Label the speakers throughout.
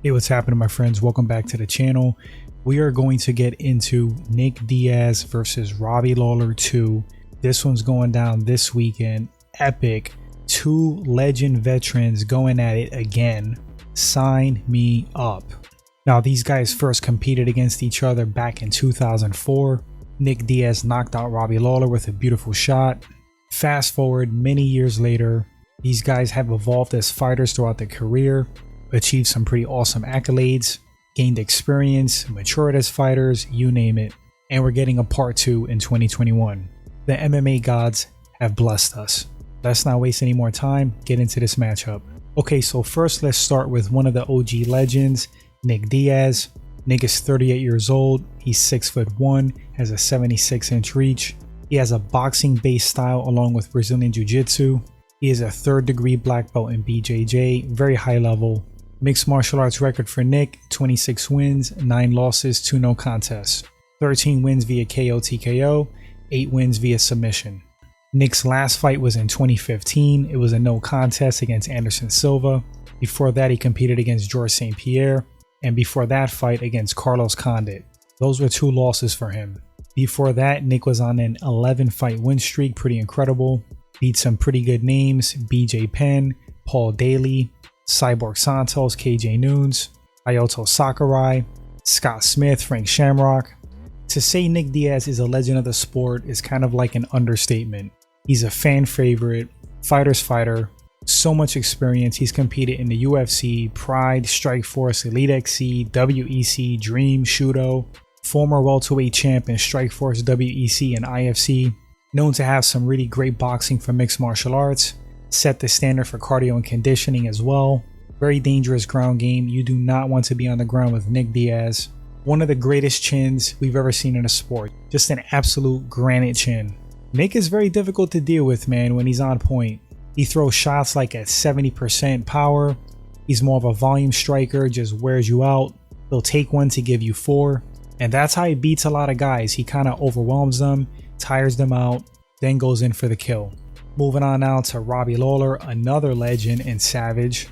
Speaker 1: Hey, what's happening, my friends? Welcome back to the channel. We are going to get into Nick Diaz versus Robbie Lawler 2. This one's going down this weekend. Epic. Two legend veterans going at it again. Sign me up. Now, these guys first competed against each other back in 2004. Nick Diaz knocked out Robbie Lawler with a beautiful shot. Fast forward many years later, these guys have evolved as fighters throughout their career, achieved some pretty awesome accolades, gained experience, matured as fighters, you name it, and we're getting a part 2 in 2021. The MMA gods have blessed us. Let's not waste any more time, get into this matchup. Okay, so first let's start with one of the OG legends, Nick Diaz. Nick is 38 years old, he's 6'1", has a 76-inch reach. He has a boxing-based style along with Brazilian Jiu-Jitsu. He is a 3rd degree black belt in BJJ, very high level. Mixed martial arts record for Nick, 26 wins, 9 losses, 2 no contests. 13 wins via KO TKO, 8 wins via submission. Nick's last fight was in 2015. It was a no contest against Anderson Silva. Before that, he competed against Georges St. Pierre, and before that fight against Carlos Condit. Those were 2 losses for him. Before that, Nick was on an 11-fight win streak, pretty incredible. Beat some pretty good names: V.I.P.N, Paul Daly, Cyborg Santos, KJ Noons, Lyoto Sakurai, Scott Smith, Frank Shamrock. To say Nick Diaz is a legend of the sport is kind of like an understatement. He's a fan favorite, fighter's fighter, so much experience. He's competed in the UFC, Pride, Strikeforce, Elite XC, WEC, Dream, Shudo, former welterweight champ in Strikeforce, WEC, and IFC. Known to have some really great boxing for mixed martial arts. Set the standard for cardio and conditioning as well. Very dangerous ground game. You do not want to be on the ground with Nick Diaz. One of the greatest chins we've ever seen in a sport. Just an absolute granite chin. Nick is very difficult to deal with, man, when he's on point. He throws shots like at 70% power. He's more of a volume striker, just wears you out. He'll take one to give you 4. And that's how he beats a lot of guys. He kind of overwhelms them, tires them out, then goes in for the kill. Moving on now to Robbie Lawler, another legend and savage.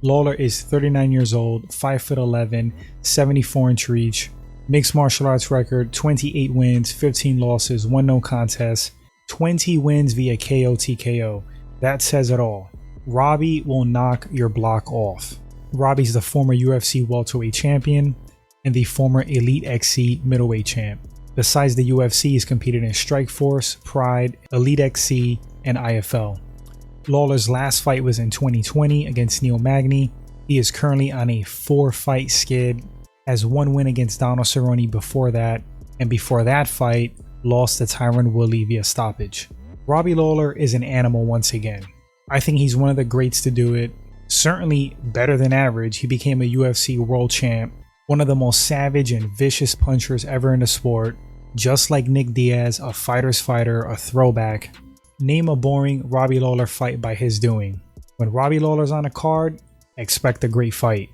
Speaker 1: Lawler is 39 years old, 5'11", 74-inch reach, mixed martial arts record, 28 wins, 15 losses, 1 no contest, 20 wins via KO TKO. That says it all. Robbie will knock your block off. Robbie's the former UFC welterweight champion and the former Elite XC middleweight champ. Besides the UFC, he's competed in Strikeforce, Pride, Elite XC, and IFL. Lawler's last fight was in 2020 against Neil Magny. He is currently on a 4-fight skid, has 1 win against Donald Cerrone before that, and before that fight, lost to Tyron Woodley via stoppage. Robbie Lawler is an animal once again. I think he's one of the greats to do it. Certainly better than average. He became a UFC world champ, one of the most savage and vicious punchers ever in the sport. Just like Nick Diaz, a fighter's fighter, a throwback. Name a boring Robbie Lawler fight by his doing. When Robbie Lawler's on a card, expect a great fight.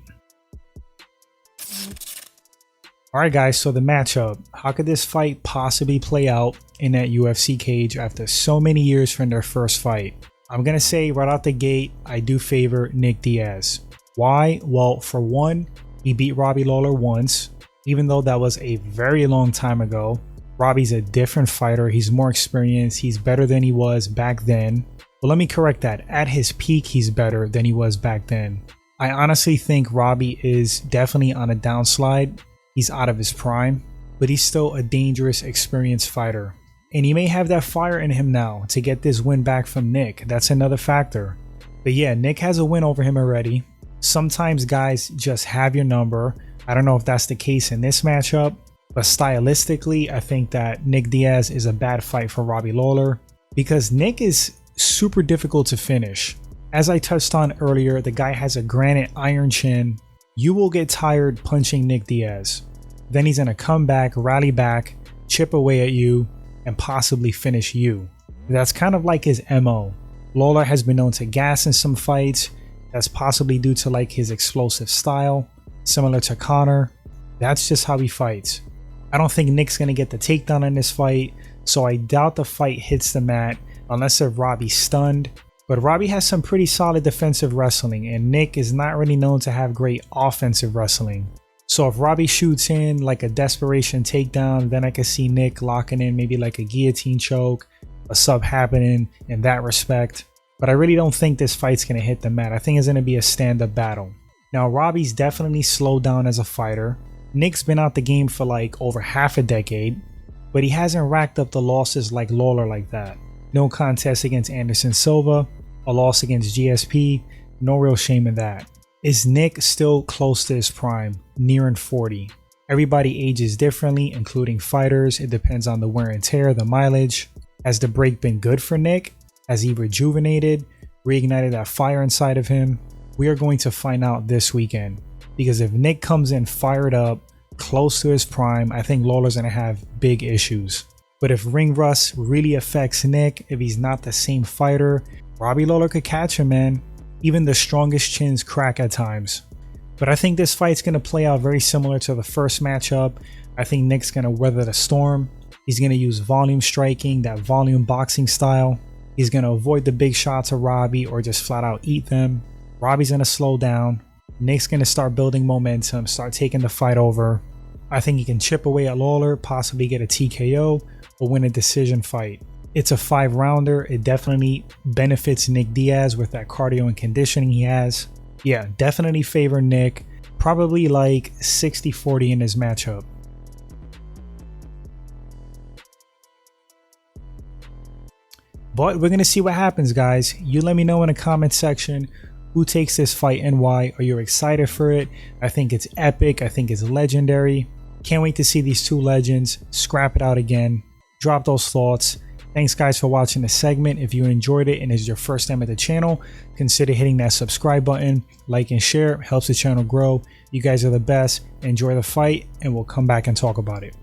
Speaker 1: Alright guys, so the matchup. How could this fight possibly play out in that UFC cage after so many years from their first fight? I'm gonna say right out the gate, I do favor Nick Diaz. Why? Well, for one, he beat Robbie Lawler once, even though that was a very long time ago. Robbie's a different fighter, he's more experienced, he's better than he was back then. But let me correct that, at his peak he's better than he was back then. I honestly think Robbie is definitely on a downslide, he's out of his prime, but he's still a dangerous, experienced fighter. And he may have that fire in him now to get this win back from Nick, that's another factor. But yeah, Nick has a win over him already. Sometimes guys just have your number. I don't know if that's the case in this matchup. But stylistically, I think that Nick Diaz is a bad fight for Robbie Lawler because Nick is super difficult to finish. As I touched on earlier, the guy has a granite iron chin. You will get tired punching Nick Diaz. Then he's going to come back, rally back, chip away at you, and possibly finish you. That's kind of like his MO. Lawler has been known to gas in some fights. That's possibly due to like his explosive style, similar to Conor. That's just how he fights. I don't think Nick's going to get the takedown in this fight, so I doubt the fight hits the mat unless if Robbie's stunned. But Robbie has some pretty solid defensive wrestling, and Nick is not really known to have great offensive wrestling. So if Robbie shoots in like a desperation takedown, then I could see Nick locking in maybe like a guillotine choke, a sub happening in that respect. But I really don't think this fight's going to hit the mat. I think it's going to be a stand-up battle. Now, Robbie's definitely slowed down as a fighter. Nick's been out the game for like over half a decade, but he hasn't racked up the losses like Lawler like that. No contest against Anderson Silva, a loss against GSP, no real shame in that. Is Nick still close to his prime, nearing 40? Everybody ages differently, including fighters. It depends on the wear and tear, the mileage. Has the break been good for Nick? Has he rejuvenated, reignited that fire inside of him? We are going to find out this weekend, because if Nick comes in fired up, close to his prime, I think Lawler's going to have big issues. But if ring rust really affects Nick, if he's not the same fighter, Robbie Lawler could catch him, man. Even the strongest chins crack at times. But I think this fight's going to play out very similar to the first matchup. I think Nick's going to weather the storm. He's going to use volume striking, that volume boxing style. He's going to avoid the big shots of Robbie or just flat out eat them. Robbie's going to slow down. Nick's going to start building momentum, start taking the fight over. I think he can chip away at Lawler, possibly get a TKO or win a decision fight. It's a 5-rounder. It definitely benefits Nick Diaz with that cardio and conditioning he has. Yeah, definitely favor Nick. Probably like 60-40 in this matchup. But we're going to see what happens, guys. You let me know in the comment section who takes this fight and why. Are you excited for it? I think it's epic. I think it's legendary. Can't wait to see these two legends scrap it out again. Drop those thoughts. Thanks guys for watching this segment. If you enjoyed it and it's your first time at the channel, consider hitting that subscribe button, like and share. It helps the channel grow. You guys are the best. Enjoy the fight and we'll come back and talk about it.